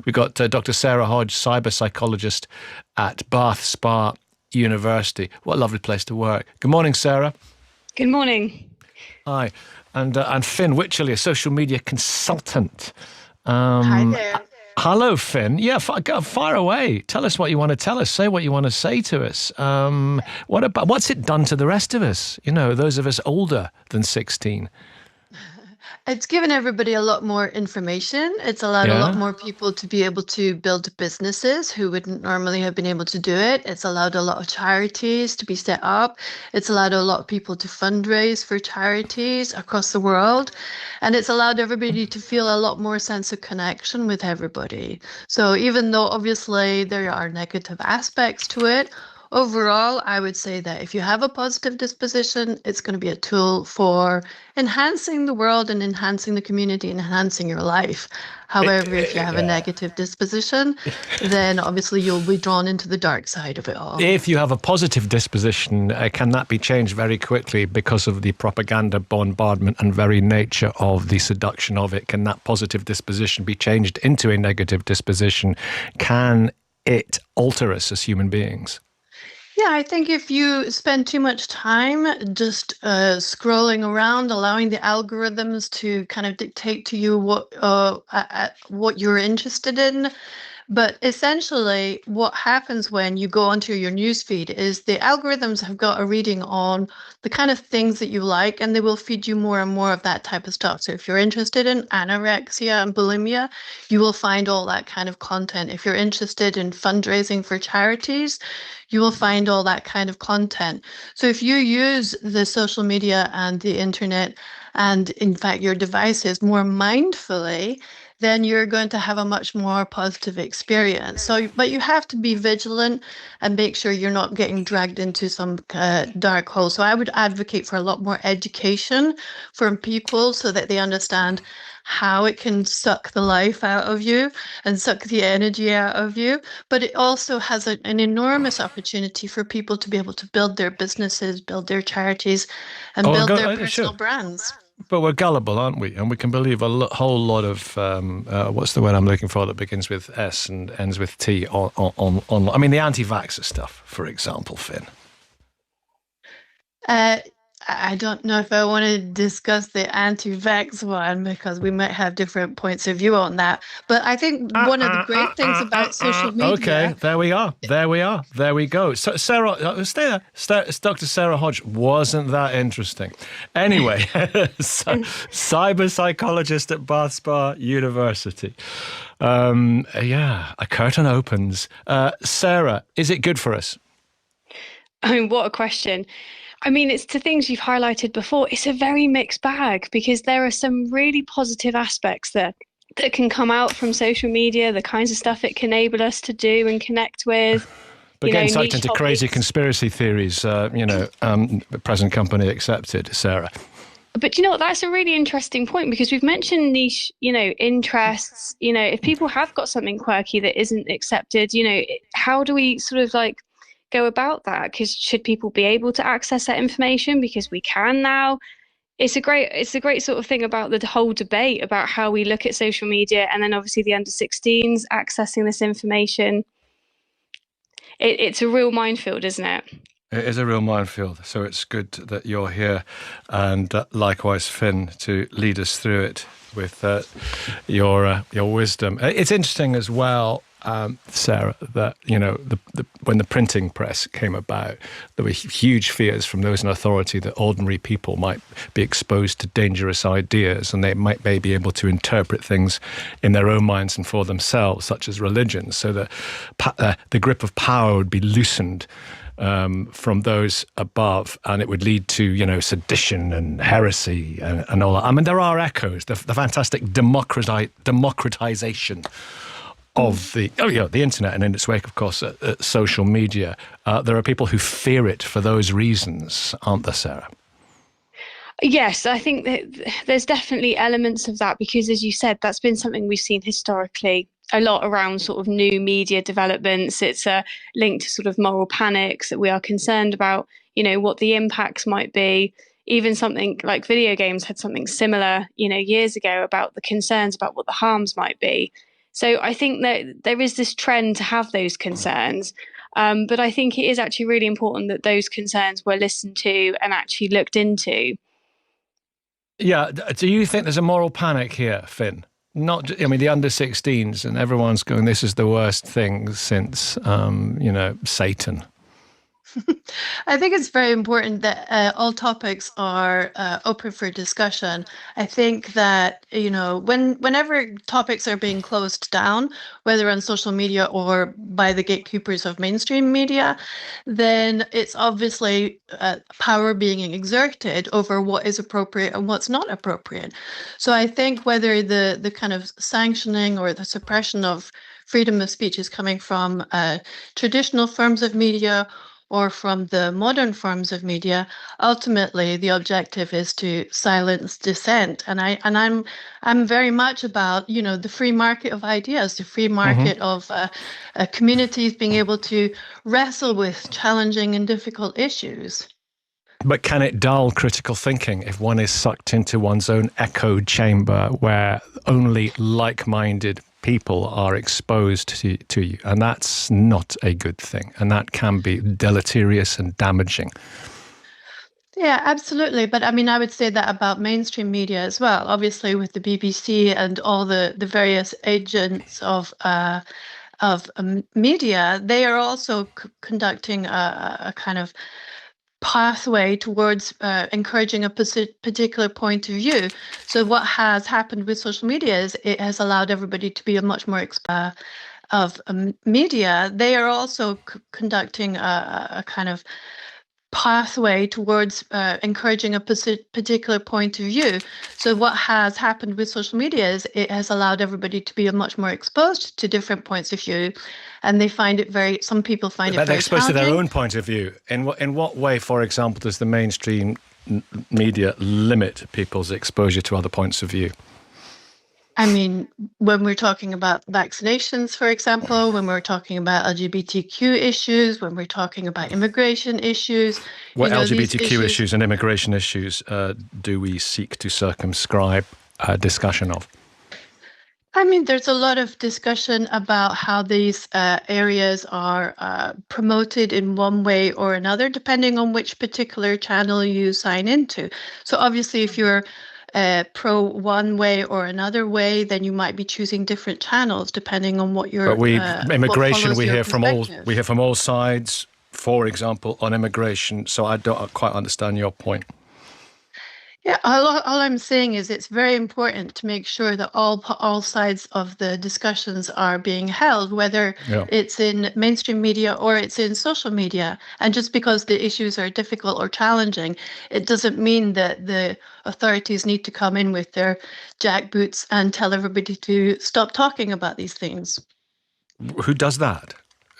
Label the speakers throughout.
Speaker 1: We've got Dr. Sarah Hodge, cyber psychologist at Bath Spa University. What a lovely place to work. Good morning, Sarah.
Speaker 2: Good morning.
Speaker 1: Hi. And Finn Wycherley, a social media consultant.
Speaker 3: Hi there.
Speaker 1: Hello, Finn. Yeah, fire away. Tell us what you want to tell us. Say what you want to say to us. What's it done to the rest of us? You know, those of us older than 16.
Speaker 3: It's given everybody a lot more information. It's allowed a lot more people to be able to build businesses who wouldn't normally have been able to do it. It's allowed a lot of charities to be set up. It's allowed a lot of people to fundraise for charities across the world. And it's allowed everybody to feel a lot more sense of connection with everybody. So even though obviously there are negative aspects to it, overall, I would say that if you have a positive disposition, it's going to be a tool for enhancing the world and enhancing the community and enhancing your life. However, if you have a negative disposition, then obviously you'll be drawn into the dark side of it all.
Speaker 1: If you have a positive disposition, can that be changed very quickly because of the propaganda bombardment and very nature of the seduction of it? Can that positive disposition be changed into a negative disposition? Can it alter us as human beings?
Speaker 3: Yeah, I think if you spend too much time just scrolling around, allowing the algorithms to kind of dictate to you what you're interested in. But essentially, what happens when you go onto your newsfeed is the algorithms have got a reading on the kind of things that you like, and they will feed you more and more of that type of stuff. So if you're interested in anorexia and bulimia, you will find all that kind of content. If you're interested in fundraising for charities, you will find all that kind of content. So if you use the social media and the internet and in fact your devices more mindfully, then you're going to have a much more positive experience. So, but you have to be vigilant and make sure you're not getting dragged into some dark hole. So I would advocate for a lot more education from people so that they understand how it can suck the life out of you and suck the energy out of you. But it also has an enormous opportunity for people to be able to build their businesses, build their charities, and build their personal brands.
Speaker 1: But we're gullible, aren't we? And we can believe a whole lot of, what's the word I'm looking for that begins with S and ends with T on I mean, the anti-vaxxer stuff, for example, Finn.
Speaker 3: I don't know if I want to discuss the anti-vax one because we might have different points of view on that. But I think one of the great things about social media...
Speaker 1: Okay, there we are. There we go. So, Sarah, stay there. It's Dr. Sarah Hodge. Wasn't that interesting? Anyway, cyber psychologist at Bath Spa University. A curtain opens. Sarah, is it good for us?
Speaker 2: I mean, what a question. I mean, it's to things you've highlighted before. It's a very mixed bag because there are some really positive aspects that can come out from social media, the kinds of stuff it can enable us to do and connect with.
Speaker 1: But getting sucked into crazy conspiracy theories, present company accepted, Sarah.
Speaker 2: But you know what, that's a really interesting point because we've mentioned niche, interests. If people have got something quirky that isn't accepted, how do we sort of go about that? Because should people be able to access that information? Because we can now. It's a great sort of thing about the whole debate about how we look at social media, and then obviously the under 16s accessing this information. It's a real minefield, isn't it?
Speaker 1: It is a real minefield. So it's good that you're here, and likewise, Finn, to lead us through it with your wisdom. It's interesting as well. Sarah, that when the printing press came about, there were huge fears from those in authority that ordinary people might be exposed to dangerous ideas, and they might be able to interpret things in their own minds and for themselves, such as religion. So that the grip of power would be loosened from those above, and it would lead to sedition and heresy and all that. I mean, there are echoes. The fantastic democratization of the internet, and in its wake, of course, social media. There are people who fear it for those reasons, aren't there, Sarah?
Speaker 2: Yes, I think that there's definitely elements of that because, as you said, that's been something we've seen historically a lot around sort of new media developments. It's linked to sort of moral panics that we are concerned about, what the impacts might be. Even something like video games had something similar, years ago about the concerns about what the harms might be. So I think that there is this trend to have those concerns. But I think it is actually really important that those concerns were listened to and actually looked into.
Speaker 1: Yeah. Do you think there's a moral panic here, Finn? Not, I mean, the under 16s, and everyone's going, this is the worst thing since, Satan.
Speaker 3: I think it's very important that all topics are open for discussion. I think that, whenever topics are being closed down, whether on social media or by the gatekeepers of mainstream media, then it's obviously power being exerted over what is appropriate and what's not appropriate. So I think whether the kind of sanctioning or the suppression of freedom of speech is coming from traditional forms of media or from the modern forms of media, ultimately the objective is to silence dissent. And I'm very much about the free market of ideas, the free market of communities being able to wrestle with challenging and difficult issues.
Speaker 1: But can it dull critical thinking if one is sucked into one's own echo chamber where only like-minded people are exposed to you? And that's not a good thing. And that can be deleterious and damaging.
Speaker 3: Yeah, absolutely. But I mean, I would say that about mainstream media as well. Obviously, with the BBC and all the various agents of media, they are also conducting a kind of pathway towards encouraging a particular point of view. So what has happened with social media is it has allowed everybody to be a much more of media. They are also conducting a kind of pathway towards encouraging a particular point of view. So what has happened with social media is it has allowed everybody to be much more exposed to different points of view, and they find it some people find it very
Speaker 1: they're exposed to their
Speaker 3: challenging.
Speaker 1: own point of view. In what way, for example, does the mainstream media limit people's exposure to other points of view?
Speaker 3: I mean, when we're talking about vaccinations, for example, when we're talking about LGBTQ issues, when we're talking about immigration issues.
Speaker 1: What LGBTQ issues and immigration issues do we seek to circumscribe discussion of?
Speaker 3: I mean, there's a lot of discussion about how these areas are promoted in one way or another, depending on which particular channel you sign into. So obviously, if you're pro one way or another way, then you might be choosing different channels depending on what your.
Speaker 1: But immigration, we hear from all sides. For example, on immigration. So I don't quite understand your point.
Speaker 3: Yeah, all I'm saying is it's very important to make sure that all sides of the discussions are being held, whether it's in mainstream media or it's in social media. And just because the issues are difficult or challenging, it doesn't mean that the authorities need to come in with their jackboots and tell everybody to stop talking about these things.
Speaker 1: Who does that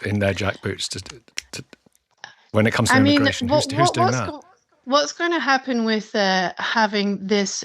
Speaker 1: in their jackboots when it comes to immigration? Who's doing that?
Speaker 3: What's going to happen with having this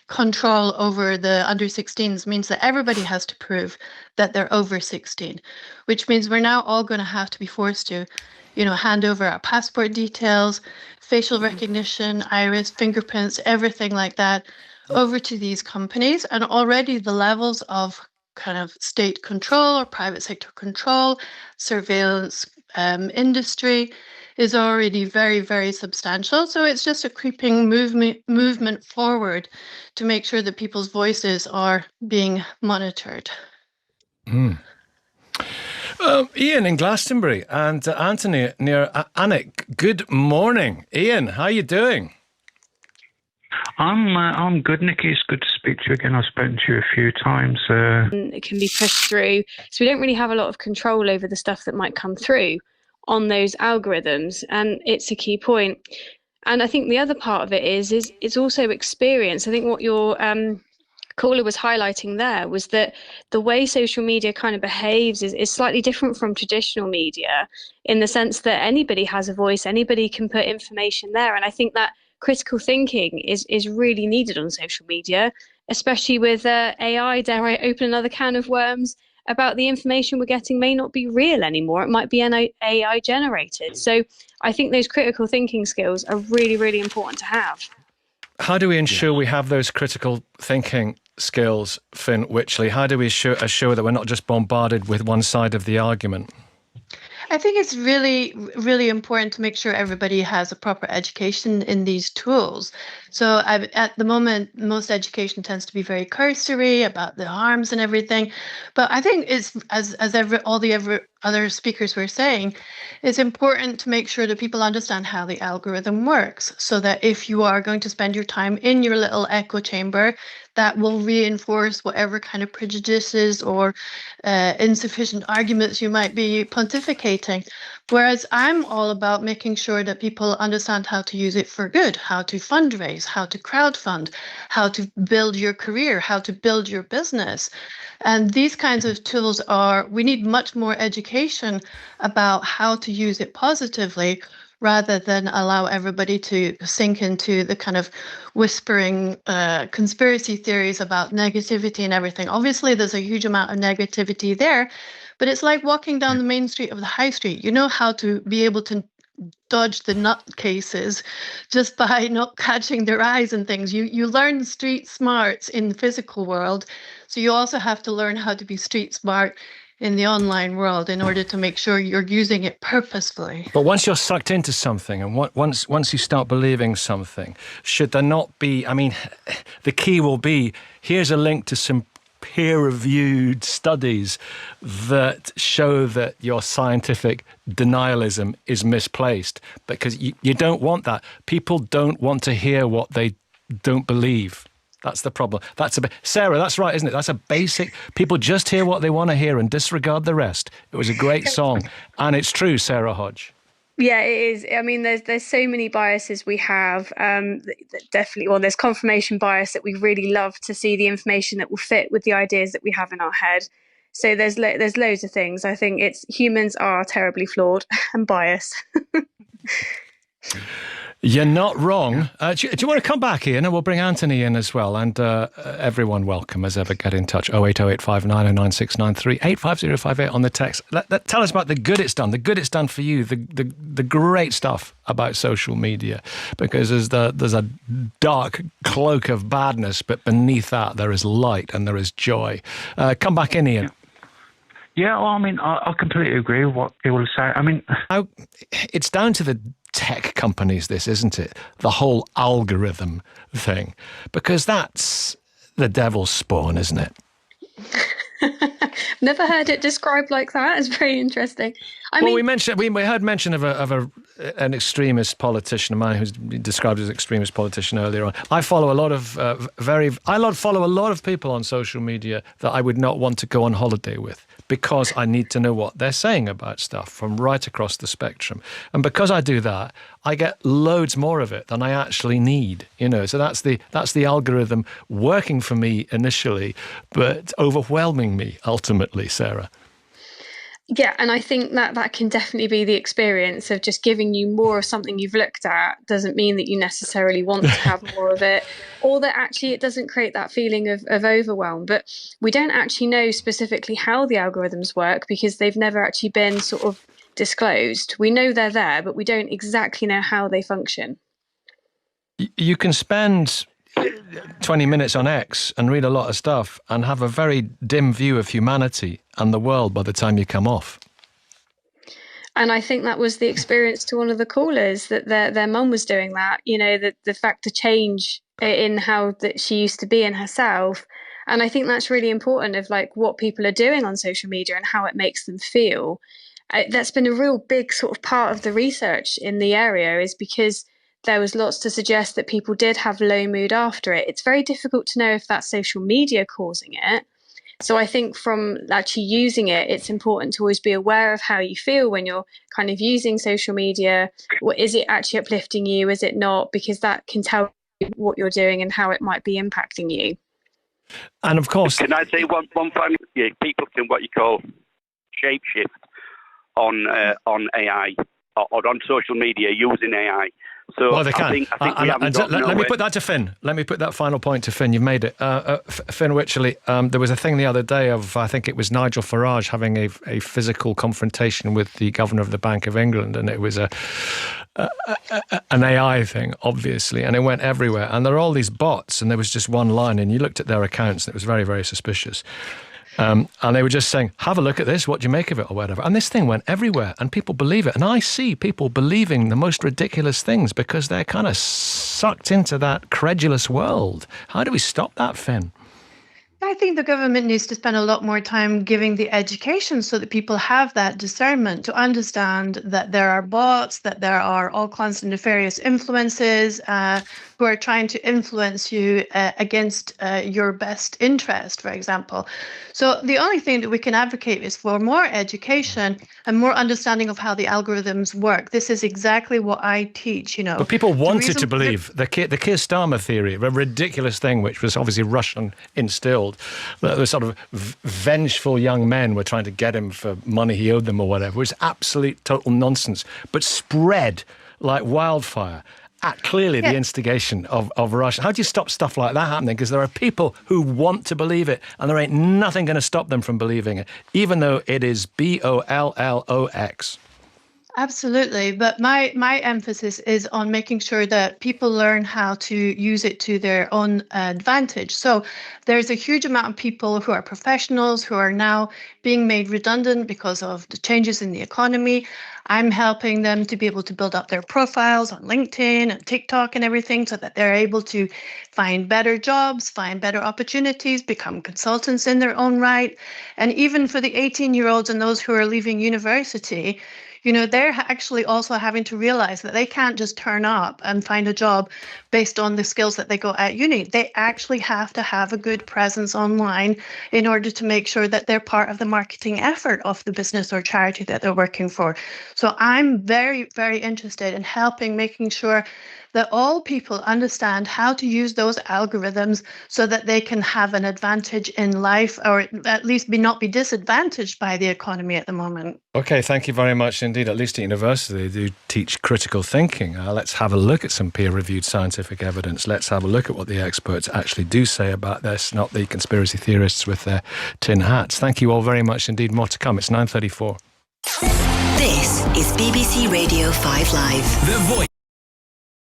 Speaker 3: control over the under 16s means that everybody has to prove that they're over 16, which means we're now all going to have to be forced to, hand over our passport details, facial recognition, iris, fingerprints, everything like that over to these companies. And already the levels of kind of state control or private sector control, surveillance industry is already very, very substantial. So it's just a creeping movement forward to make sure that people's voices are being monitored.
Speaker 1: Ian in Glastonbury and Anthony near Alnwick. Good morning. Ian, how are you doing?
Speaker 4: I'm good, Nikki. It's good to speak to you again. I've spoken to you a few times.
Speaker 2: It can be pushed through. So we don't really have a lot of control over the stuff that might come through on those algorithms, and it's a key point. And I think the other part of it is it's also experience. I think what your caller was highlighting there was that the way social media kind of behaves is slightly different from traditional media, in the sense that anybody has a voice, anybody can put information there. And I think that critical thinking is really needed on social media, especially with AI. Dare I open another can of worms? About the information we're getting may not be real anymore. It might be AI generated. So I think those critical thinking skills are really, really important to have.
Speaker 1: How do we ensure we have those critical thinking skills, Finn Wychley? How do we assure that we're not just bombarded with one side of the argument?
Speaker 3: I think it's really, really important to make sure everybody has a proper education in these tools. So at the moment, most education tends to be very cursory about the harms and everything. But I think it's, as all the other speakers were saying, it's important to make sure that people understand how the algorithm works, so that if you are going to spend your time in your little echo chamber, that will reinforce whatever kind of prejudices or insufficient arguments you might be pontificating. Whereas I'm all about making sure that people understand how to use it for good, how to fundraise, how to crowdfund, how to build your career, how to build your business. And these kinds of tools we need much more education about how to use it positively, rather than allow everybody to sink into the kind of whispering conspiracy theories about negativity and everything. Obviously, there's a huge amount of negativity there, but it's like walking down the main street of the high street. You know how to be able to dodge the nutcases just by not catching their eyes and things. You learn street smarts in the physical world, so you also have to learn how to be street smart in the online world in order to make sure you're using it purposefully.
Speaker 1: But once you're sucked into something, and once you start believing something, should there not be, I mean, the key will be, here's a link to some peer-reviewed studies that show that your scientific denialism is misplaced, because you don't want that. People don't want to hear what they don't believe. That's the problem. Sarah, that's right, isn't it? That's a basic. People just hear what they want to hear and disregard the rest. It was a great song, and it's true, Sarah Hodge.
Speaker 2: Yeah, it is. I mean, there's so many biases we have. Definitely, well, there's confirmation bias, that we really love to see the information that will fit with the ideas that we have in our head. So there's loads of things. I think humans are terribly flawed and biased.
Speaker 1: You're not wrong. Do you want to come back, Ian? And we'll bring Anthony in as well. And everyone welcome as ever. Get in touch. 08085909693 85058 on the text. Tell us about the good it's done. The good it's done for you. The great stuff about social media. Because there's a dark cloak of badness, but beneath that there is light and there is joy. Come back in, Ian.
Speaker 4: Yeah, well, I mean, I completely agree with what people say. I mean,
Speaker 1: it's down to the tech companies, this, isn't it? The whole algorithm thing, because that's the devil's spawn, isn't it?
Speaker 2: Never heard it described like that. It's very interesting.
Speaker 1: We heard mention of an extremist politician, a man who's described as an extremist politician earlier on. I follow a lot of follow a lot of people on social media that I would not want to go on holiday with, because I need to know what they're saying about stuff from right across the spectrum. And because I do that, I get loads more of it than I actually need, So that's the algorithm working for me initially, but overwhelming me ultimately, Sarah.
Speaker 2: Yeah, and I think that can definitely be the experience of just giving you more of something you've looked at doesn't mean that you necessarily want to have more of it, or that actually it doesn't create that feeling of overwhelm. But we don't actually know specifically how the algorithms work, because they've never actually been sort of disclosed. We know they're there, but we don't exactly know how they function.
Speaker 1: You can spend 20 minutes on X and read a lot of stuff and have a very dim view of humanity and the world by the time you come off.
Speaker 2: And I think that was the experience to one of the callers, that their mum was doing that, the fact to change in how that she used to be in herself. And I think that's really important, of like what people are doing on social media and how it makes them feel. That's been a real big sort of part of the research in the area, is because there was lots to suggest that people did have low mood after it. It's very difficult to know if that's social media causing it. So I think from actually using it, it's important to always be aware of how you feel when you're kind of using social media. Is it actually uplifting you? Is it not? Because that can tell you what you're doing and how it might be impacting you.
Speaker 1: And of course...
Speaker 5: Can I say one final? Yeah, people can what you call shapeshift on AI or on social media using AI. So
Speaker 1: Well, they can.
Speaker 5: I think we haven't got
Speaker 1: let me
Speaker 5: nowhere.
Speaker 1: put that to Finn. Let me put that final point to Finn. You've made it. Finn Wycherley, there was a thing the other day of, I think it was Nigel Farage having a physical confrontation with the governor of the Bank of England, and it was an AI thing, obviously, and it went everywhere. And there are all these bots, and there was just one line, and you looked at their accounts, and it was very, very suspicious. And they were just saying, have a look at this, what do you make of it, or whatever. And this thing went everywhere, and people believe it. And I see people believing the most ridiculous things because they're kind of sucked into that credulous world. How do we stop that, Finn?
Speaker 3: I think the government needs to spend a lot more time giving the education so that people have that discernment to understand that there are bots, that there are all kinds of nefarious influences who are trying to influence you against your best interest, for example. So the only thing that we can advocate is for more education and more understanding of how the algorithms work. This is exactly what I teach,
Speaker 1: But people wanted to believe the Keir Starmer theory, a ridiculous thing, which was obviously Russian instilled. The sort of vengeful young men were trying to get him for money he owed them or whatever. It was absolute total nonsense, but spread like wildfire at clearly the instigation of Russia. How do you stop stuff like that happening? Because there are people who want to believe it, and there ain't nothing going to stop them from believing it, even though it is BOLLOX.
Speaker 3: Absolutely. But my emphasis is on making sure that people learn how to use it to their own advantage. So there's a huge amount of people who are professionals who are now being made redundant because of the changes in the economy. I'm helping them to be able to build up their profiles on LinkedIn and TikTok and everything so that they're able to find better jobs, find better opportunities, become consultants in their own right. And even for the 18-year-olds and those who are leaving university, they're actually also having to realize that they can't just turn up and find a job based on the skills that they got at uni. They actually have to have a good presence online in order to make sure that they're part of the marketing effort of the business or charity that they're working for. So I'm very, very interested in making sure that all people understand how to use those algorithms so that they can have an advantage in life, or at least not be disadvantaged by the economy at the moment.
Speaker 1: Okay, thank you very much indeed. At least at university, they do teach critical thinking. Let's have a look at some peer-reviewed scientific evidence. Let's have a look at what the experts actually do say about this, not the conspiracy theorists with their tin hats. Thank you all very much indeed. More to come. It's 9:34.
Speaker 6: This is BBC Radio 5 Live.
Speaker 7: The Voice.